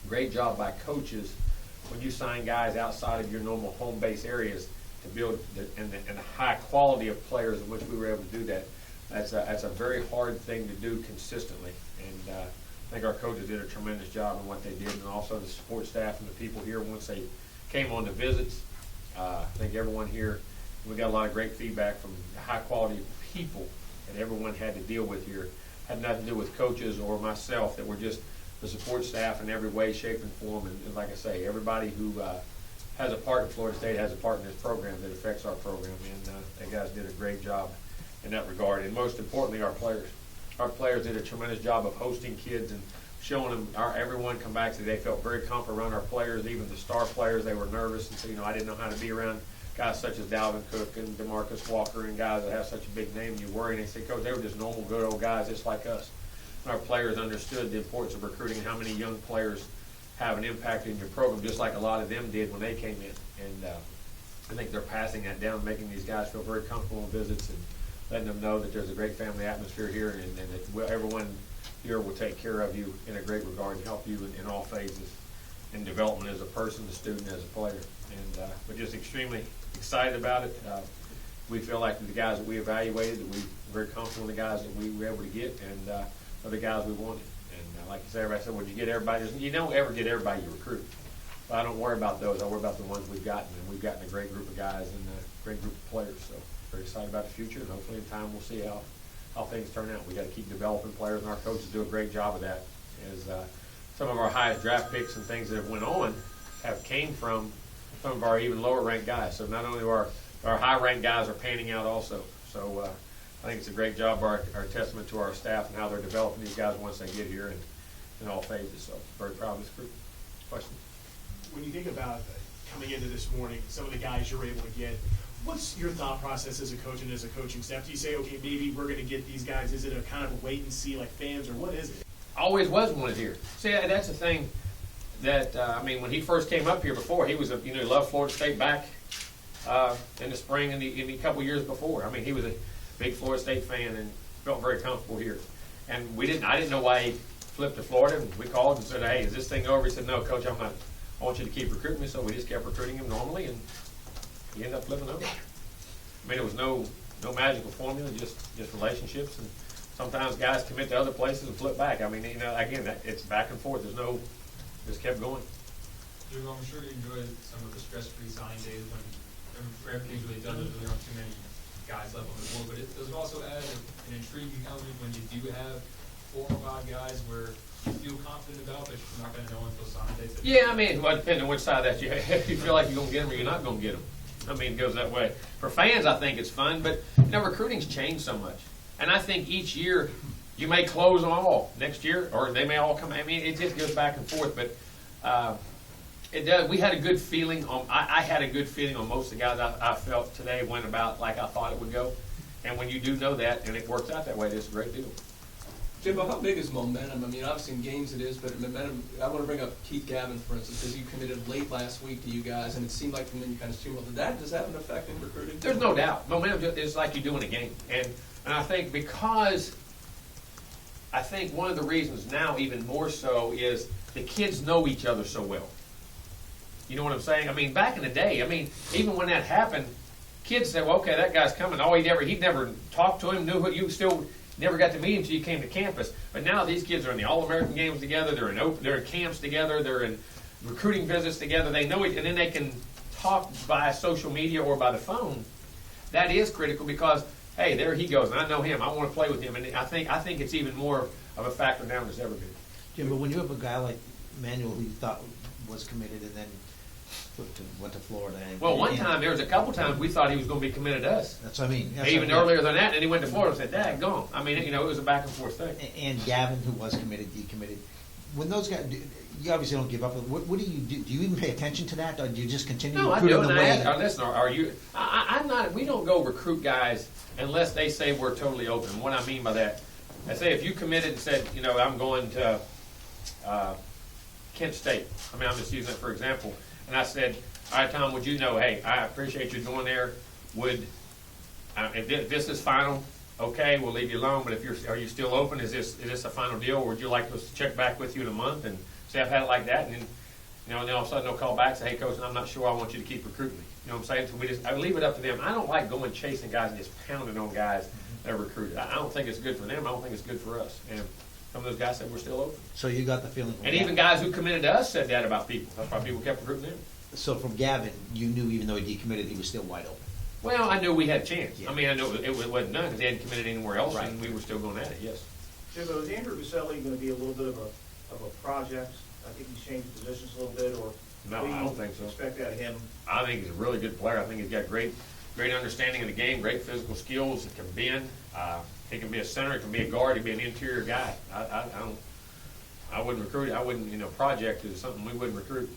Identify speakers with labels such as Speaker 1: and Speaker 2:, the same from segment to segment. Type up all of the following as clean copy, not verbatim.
Speaker 1: great job by coaches when you sign guys outside of your normal home base areas to build and the high quality of players in which we were able to do that. That's a very hard thing to do consistently, and I think our coaches did a tremendous job in what they did, and also the support staff and the people here once they came on the visits. I think everyone here, we got a lot of great feedback from the high quality people that everyone had to deal with here. Had nothing to do with coaches or myself, that were just the support staff in every way, shape, and form. And like I say, everybody who has a part in Florida State has a part in this program that affects our program, and they guys did a great job in that regard. And most importantly, our players. Our players did a tremendous job of hosting kids and showing them, everyone come back, so they felt very comfortable around our players. Even the star players, they were nervous and said, I didn't know how to be around guys such as Dalvin Cook and DeMarcus Walker and guys that have such a big name. And you worry, and they say, Coach, they were just normal, good old guys just like us. And our players understood the importance of recruiting and how many young players have an impact in your program, just like a lot of them did when they came in. And I think they're passing that down, making these guys feel very comfortable in visits and letting them know that there's a great family atmosphere here, and that everyone here will take care of you in a great regard and help you in all phases in development as a person, a student, as a player. And we're just extremely excited about it. We feel like the guys that we evaluated, that we were very comfortable with the guys that we were able to get, and are the guys we wanted. And like you said, everybody said, well, did you get everybody? You don't ever get everybody you recruit. But I don't worry about those. I worry about the ones we've gotten, and we've gotten a great group of guys and a great group of players. So very excited about the future, and hopefully in time we'll see how things turn out. We got to keep developing players, and our coaches do a great job of that. As some of our highest draft picks and things that have went on have came from some of our even lower ranked guys. So not only our high ranked guys are panning out also. So I think it's a great job, our testament to our staff and how they're developing these guys once they get here and in all phases. So very proud of this group. Questions?
Speaker 2: When you think about coming into this morning, some of the guys you're able to get, what's your thought process as a coach and as a coaching staff? Do you say, okay, maybe we're going to get these guys? Is it a kind of a wait and see like fans, or what is it?
Speaker 1: Always was wanted here. See, that's the thing that, when he first came up here before, he was he loved Florida State back in the spring and the couple years before. He was a big Florida State fan and felt very comfortable here. And I didn't know why he flipped to Florida, and we called and said, hey, is this thing over? He said, no, Coach, I want you to keep recruiting me. So we just kept recruiting him normally, and he ended up flipping over. It was no magical formula, just relationships. And sometimes guys commit to other places and flip back. Again, it's back and forth. Just kept going.
Speaker 3: Jimbo, I'm sure you enjoyed some of the stress-free signing days when everything's really done. There's really aren't too many guys left on the board, but it does also add an intriguing element when you do have 4 or 5 guys where you feel confident about, but you're not going to know until signing day.
Speaker 1: Yeah, well, depending on which side that you feel like you're going to get them or you're not going to get them. It goes that way. For fans, I think it's fun, but recruiting's changed so much, and I think each year you may close them all next year, or they may all come. It just goes back and forth, but it does. We had a good feeling on. I had a good feeling on most of the guys. I felt today went about like I thought it would go, and when you do know that and it works out that way, it's a great deal.
Speaker 4: Jimbo, how big is momentum? Obviously in games it is, but momentum, I want to bring up Keith Gavin, for instance, because you committed late last week to you guys, and it seemed like from then you kind of streamed. Does that have an effect in recruiting?
Speaker 1: There's no doubt. Momentum is like you do in a game. And I think one of the reasons now even more so is the kids know each other so well. You know what I'm saying? Back in the day, even when that happened, kids said, well, okay, that guy's coming. He'd never talked to him, knew who you still never got to meet him until you came to campus. But now these kids are in the All-American games together. They're in camps together. They're in recruiting visits together. They know it, and then they can talk by social media or by the phone. That is critical because, hey, there he goes, and I know him. I want to play with him. And I think it's even more of a factor now than it's ever been.
Speaker 5: Jim, but when you have a guy like Manuel who you thought was committed and then went to Florida.
Speaker 1: One time, there was a couple times we thought he was going to be committed to us.
Speaker 5: That's what I mean.
Speaker 1: Even earlier than that, and he went to Florida and said, "Dad, gone." It was a back and forth thing.
Speaker 5: And Gavin, who was committed, decommitted. When those guys, you obviously don't give up. What do you do? Do you even pay attention to that, or do you just continue?
Speaker 1: No, I do. And listen, are you? I'm not. We don't go recruit guys unless they say we're totally open. And what I mean by that, I say if you committed and said, I'm going to Kent State. I'm just using it for example. And I said, all right, Tom, would you know, hey, I appreciate you going there. If this is final, okay, we'll leave you alone. But are you still open? Is this a final deal? Or would you like us to check back with you in a month and See, I've had it like that, and then, then all of a sudden they'll call back and say, hey, coach, I'm not sure I want you to keep recruiting me. You know what I'm saying? So I leave it up to them. I don't like going chasing guys and just pounding on guys that are recruited. I don't think it's good for them. I don't think it's good for us. And some of those guys said we're still open.
Speaker 5: So you got the feeling from
Speaker 1: And
Speaker 5: Gavin.
Speaker 1: even guys who committed to us said that about people. That's why people kept recruiting them.
Speaker 5: So from Gavin, you knew even though he decommitted, he was still wide open.
Speaker 1: Well, I knew we had a chance.
Speaker 5: Yeah.
Speaker 1: I mean, I knew it wasn't done because they hadn't committed anywhere else,
Speaker 5: Right.
Speaker 1: and we were still going at it, yes.
Speaker 6: Jimbo, is Andrew Vaselli going to be a little bit of a project? I think he's changed positions a little bit, or?
Speaker 1: No,
Speaker 6: what do
Speaker 1: I
Speaker 6: you
Speaker 1: don't think so.
Speaker 6: Expect out of him?
Speaker 1: I think he's a really good player. I think he's got great understanding of the game, great physical skills. He can bend. He can be a center. He can be a guard. He can be an interior guy. I wouldn't recruit. I wouldn't. Project is something we wouldn't recruit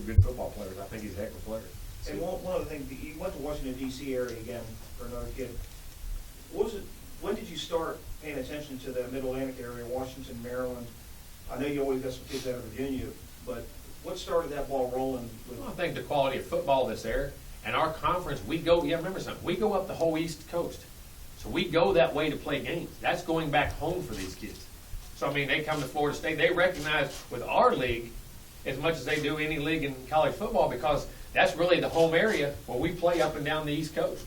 Speaker 1: good football players. I think he's a heck of a player.
Speaker 6: And one other thing, you went to Washington D.C. area again for another kid. When did you start paying attention to the Mid-Atlantic area, Washington, Maryland? I know you always got some kids out of Virginia, but what started that ball rolling with?
Speaker 1: Well, I think the quality of football that's there, and our conference, we go. Yeah, remember something. We go up the whole East Coast, so we go that way to play games. That's going back home for these kids. So I mean, they come to Florida State. They recognize with our league as much as they do any league in college football because that's really the home area where we play up and down the East Coast.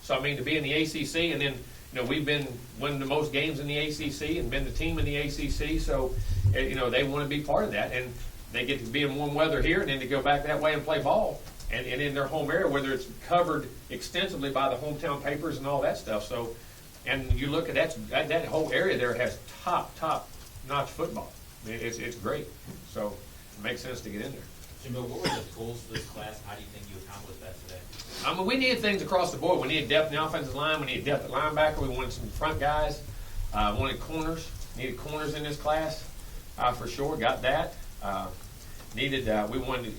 Speaker 1: So I mean, to be in the ACC, and then we've been winning the most games in the ACC and been the team in the ACC. So they want to be part of that, and they get to be in warm weather here, and then to go back that way and play ball, and in their home area, whether it's covered extensively by the hometown papers and all that stuff. So, and you look at that whole area there has top notch football. I mean, it's great. So it makes sense to get in there.
Speaker 7: Jimbo, what were the goals for this class? How do you think you accomplished that today?
Speaker 1: I mean, we needed things across the board. We needed depth in the offensive line. We needed depth at linebacker. We wanted some front guys. Wanted corners. Needed corners in this class for sure. Got that. We wanted,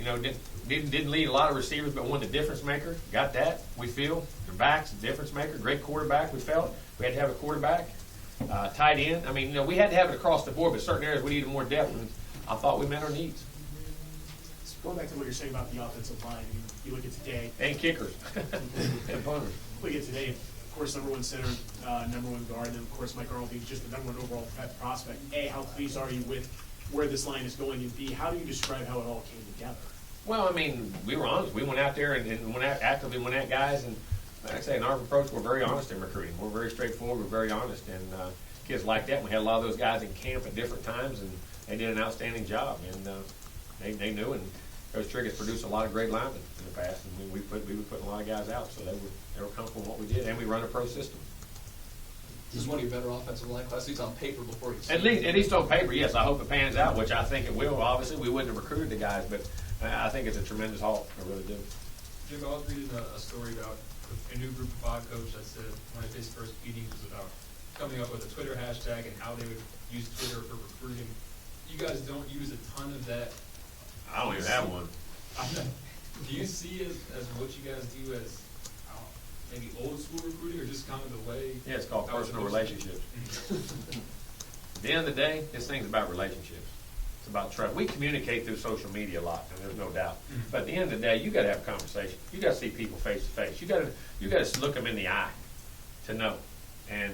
Speaker 1: didn't lead a lot of receivers, but wanted a difference maker. Got that. We feel their backs, a difference maker. Great quarterback. We felt we had to have a quarterback. Tight end. I mean, we had to have it across the board, but certain areas we needed more depth, and I thought we met our needs.
Speaker 2: Going back to what you're saying about the offensive line, you look at today.
Speaker 1: And kickers. And punters.
Speaker 2: Look at today, of course, number one center, number one guard, and then of course Mike Arnold being just the number one overall prospect. A, how pleased are you with where this line is going, and B, how do you describe how it all came together?
Speaker 1: Well, I mean, we were honest. We went out there and actively went at guys, and like I say, in our approach, we're very honest in recruiting. We're very straightforward. We're very honest, and kids like that. We had a lot of those guys in camp at different times, and they did an outstanding job, and they knew. And Coach Trigg has produced a lot of great linemen in the past, and we were putting a lot of guys out, so they were comfortable with what we did, and we run a pro system.
Speaker 4: This is one of your better offensive line classes, at least on paper before you see
Speaker 1: At least on paper, yes. I hope it pans out, which I think it will. Obviously, we wouldn't have recruited the guys, but I think it's a tremendous haul. I really do.
Speaker 3: Jim, I was reading a story about a new group of 5 coach that said one of his first meetings was about coming up with a Twitter hashtag and how they would use Twitter for recruiting. You guys don't use a ton of that.
Speaker 1: I don't even have one.
Speaker 3: Do you see it as what you guys do as maybe old school recruiting, or just kind of the way?
Speaker 1: Yeah, it's called personal relationships. At the end of the day, this thing's about relationships. It's about trust. We communicate through social media a lot, and there's no doubt. But at the end of the day, you got to have a conversation. You got to see people face to face. You got to look them in the eye to know. And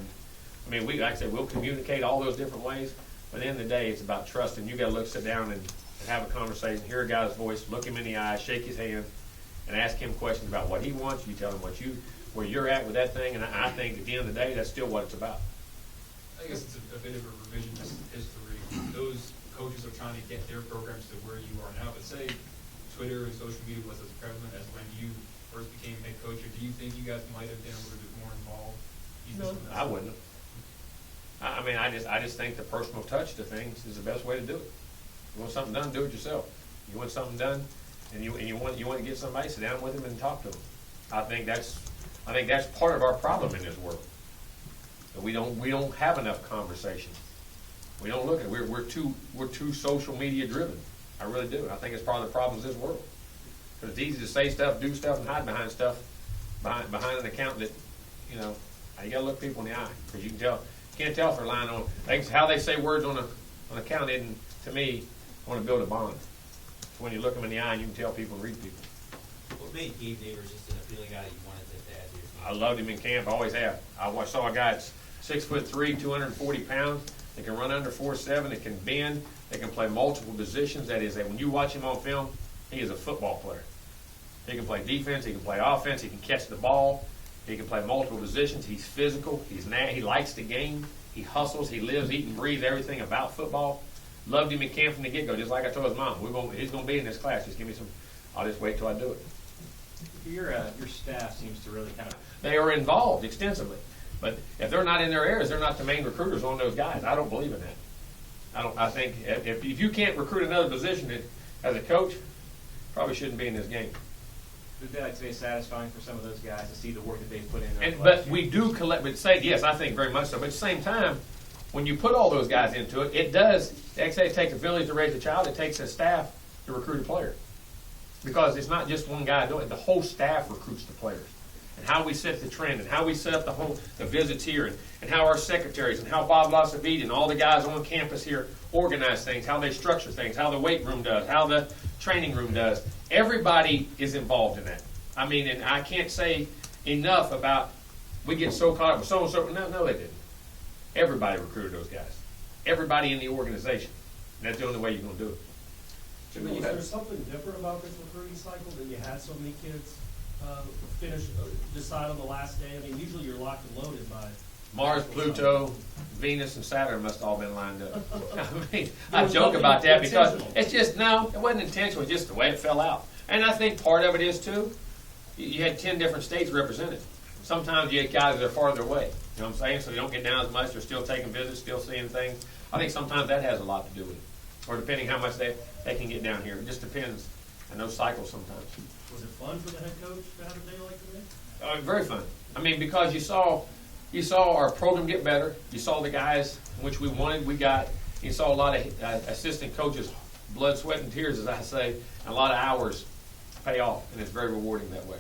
Speaker 1: I mean, like I said, we'll communicate all those different ways. But at the end of the day, it's about trust, and you got to sit down and have a conversation, hear a guy's voice, look him in the eye, shake his hand, and ask him questions about what he wants. You tell him where you're at with that thing, and I think at the end of the day, that's still what it's about.
Speaker 3: I guess it's a bit of a revisionist history. Those coaches are trying to get their programs to where you are now. But say Twitter and social media was as prevalent as when you first became head coach, or do you think you guys might have been a little bit more involved?
Speaker 1: No, I wouldn't. I mean, I just think the personal touch to things is the best way to do it. You want something done, do it yourself. You want something done, and you want to get somebody, sit down with them and talk to them. I think that's part of our problem in this world. That we don't have enough conversation. We don't look at it. We're too social media driven. I really do. I think it's part of the problems of this world. Because it's easy to say stuff, do stuff, and hide behind stuff, behind an account that, you got to look people in the eye, because you can't tell if they're lying on. How they say words on an account isn't, to me, want to build a bond. So when you look them in the eye, you can tell people and read people.
Speaker 7: What made Gabe Neighbors just an appealing guy that you wanted to add to your team?
Speaker 1: I loved him in camp. I always have. I saw a guy 6'3", 240 pounds. They can run under 4.7. They can bend. They can play multiple positions. That is, when you watch him on film, he is a football player. He can play defense. He can play offense. He can catch the ball. He can play multiple positions. He's physical. He likes the game. He hustles. He lives, eats, and breathes everything about football. Loved him in camp from the get-go, just like I told his mom. He's going to be in this class. Just give me some. I'll just wait till I do it.
Speaker 7: Your staff seems to really kind of.
Speaker 1: They are involved extensively, but if they're not in their areas, they're not the main recruiters on those guys. I don't believe in that. I think if you can't recruit another position as a coach, probably shouldn't be in this game.
Speaker 7: Would they like to say satisfying for some of those guys to see the work that they've put in?
Speaker 1: But we do collect. But say yes, I think very much so. But at the same time, when you put all those guys into it, it does. They say it takes a village to raise a child. It takes a staff to recruit a player, because it's not just one guy doing it. The whole staff recruits the players, and how we set the trend, and how we set up the visits here, and how our secretaries, and how Bob Lasavide and all the guys on campus here organize things, how they structure things, how the weight room does, how the training room does. Everybody is involved in that. I mean, and I can't say enough about, we get so caught up with so-and-so. No, they didn't. Everybody recruited those guys. Everybody in the organization. And that's the only way you're going to do it.
Speaker 8: Jimbo, is there something different about this recruiting cycle that you had so many kids decide on the last day? I mean, usually you're locked and loaded by
Speaker 1: Mars, Pluto, Venus, and Saturn must have all been lined up. I mean, I joke about that because it's just, no, it wasn't intentional. It's just the way it fell out. And I think part of it is, too, you had 10 different states represented. Sometimes you had guys that are farther away, you know what I'm saying? So they don't get down as much. They're still taking visits, still seeing things. I think sometimes that has a lot to do with it. Or depending how much they can get down here. It just depends on those cycles sometimes.
Speaker 8: Was it fun for the head coach to have a day like today?
Speaker 1: Very fun. I mean, because you saw our program get better. You saw the guys which we wanted, we got. You saw a lot of assistant coaches, blood, sweat, and tears, as I say, and a lot of hours pay off, and it's very rewarding that way.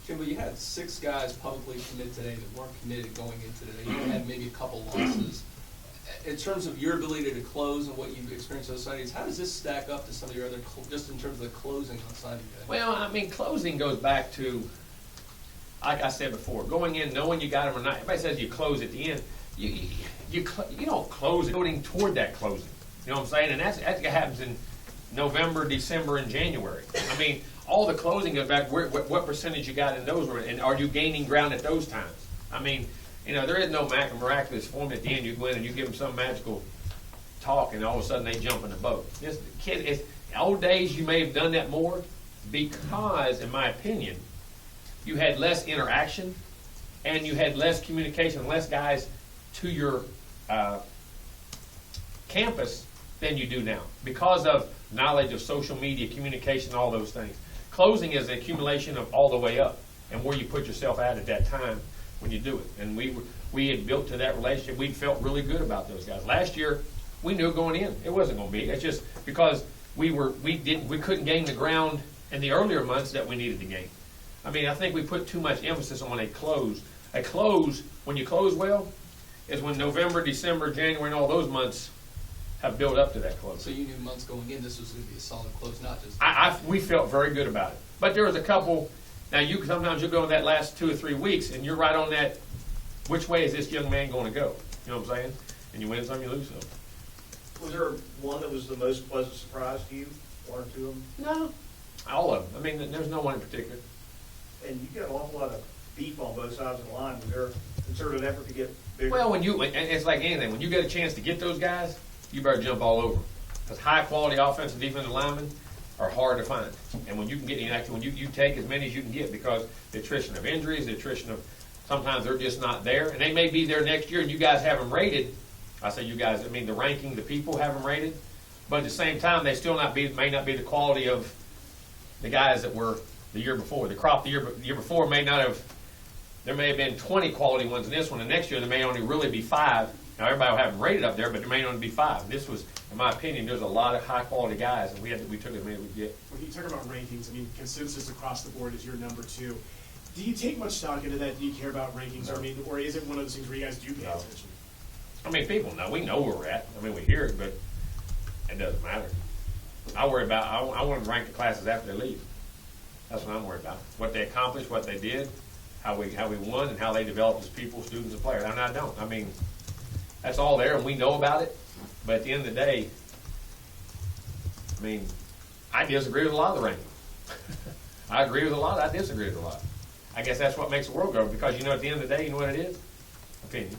Speaker 4: Jimbo, you had 6 guys publicly commit today that weren't committed going into today. You had maybe a couple losses. In terms of your ability to close and what you've experienced on Sundays, how does this stack up to some of your other, just in terms of the closing on Sunday?
Speaker 1: Well, I mean, closing goes back to, like I said before, going in, knowing you got them or not. Everybody says you close at the end. You don't close it, going toward that closing. You know what I'm saying? And that happens in November, December, and January. I mean, all the closing goes back, what percentage you got in those, and are you gaining ground at those times? I mean, you know, there is no miraculous form at the end. You go in and you give them some magical talk, and all of a sudden they jump in the boat. This kid, old days you may have done that more because, in my opinion, you had less interaction and you had less communication, less guys to your campus than you do now because of knowledge of social media, communication, all those things. Closing is an accumulation of all the way up and where you put yourself at that time when you do it. And we had built to that relationship. We felt really good about those guys. Last year, we knew going in it wasn't going to be. It's just because we couldn't gain the ground in the earlier months that we needed to gain. I mean, I think we put too much emphasis on a close. A close, when you close well, is when November, December, January, and all those months have built up to that close.
Speaker 4: So you knew months going in this was going to be a solid close, not just.
Speaker 1: We felt very good about it. But there was a couple. Now sometimes you go in that last 2 or 3 weeks, and you're right on that. Which way is this young man going to go? You know what I'm saying? And you win some, you lose some.
Speaker 6: Was there one that was the most pleasant surprise to you? 1 or 2 of them?
Speaker 1: No, all of them. I mean, there's no one in particular.
Speaker 6: And you got an awful lot of beef on both sides of the line. Was there a concerted effort to get bigger?
Speaker 1: Well, and it's like anything. When you get a chance to get those guys, you better jump all over them. Because high-quality offensive and defensive linemen are hard to find. And when you can get, when you take as many as you can get, because the attrition of injuries, the attrition of, sometimes they're just not there. And they may be there next year, and you guys have them rated. I say you guys, I mean the ranking, the people have them rated. But at the same time, they still may not be the quality of the guys that were the year before. The crop the year before may not have, there may have been 20 quality ones in this one, and next year there may only really be 5. Now everybody will have them rated up there, but there may only be 5. And this was, in my opinion, there's a lot of high quality guys, and we took as many as we get.
Speaker 2: When you talk about rankings, I mean, consensus across the board is your number 2. Do you take much stock into that? Do you care about rankings?
Speaker 1: No.
Speaker 2: Or, I mean, or is it one of those things where you guys do pay
Speaker 1: No.
Speaker 2: attention?
Speaker 1: I mean, people know. We know where we're at. I mean, we hear it, but it doesn't matter. I worry about, I want to rank the classes after they leave. That's what I'm worried about. What they accomplished, what they did, how we won and how they develop as people, students, and players. I don't. I mean, that's all there, and we know about it. But at the end of the day, I mean, I disagree with a lot of the ranking. I agree with a lot. I disagree with a lot. I guess that's what makes the world go. Because at the end of the day, you know what it is? Opinion.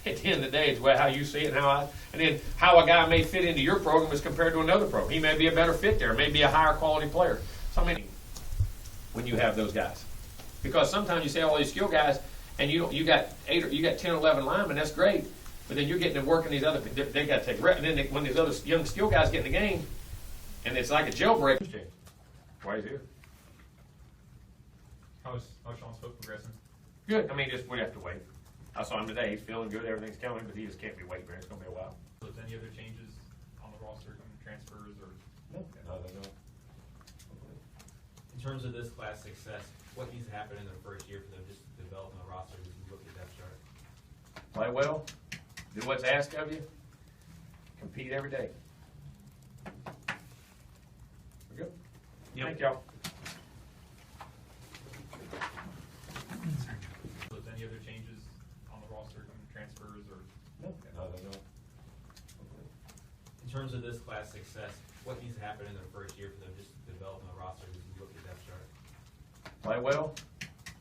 Speaker 1: At the end of the day, it's how you see it, and then how a guy may fit into your program as compared to another program. He may be a better fit there, may be a higher quality player. So I mean, when you have those guys, because sometimes you say all these skill guys, and you got 10 or 11 linemen. That's great, but then you're getting to work in these other. They got to take rep, and then when these other young skill guys get in the game, and it's like a jailbreak. Why is he here?
Speaker 3: How's Sean's foot progressing?
Speaker 1: Good. I mean, we have to wait. I saw him today. He's feeling good. Everything's coming, but he just can't be waiting there. It's going to be a while.
Speaker 3: So is any other changes on the roster, transfers, or?
Speaker 1: No.
Speaker 9: In terms of this class success, what needs to happen in their first year for them just to develop on the roster as you look at depth chart?
Speaker 1: Play well. Do what's asked of you. Compete every day. We're good. Thank y'all.
Speaker 3: So is any other changes on the roster, transfers, or?
Speaker 1: No.
Speaker 9: In terms of this class success, what needs to happen in their first year for them just to develop on the roster as you look at depth chart?
Speaker 1: Play well.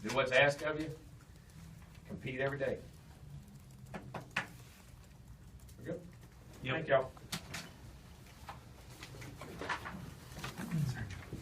Speaker 1: Do what's asked of you. Compete every day. We're good. Thank y'all.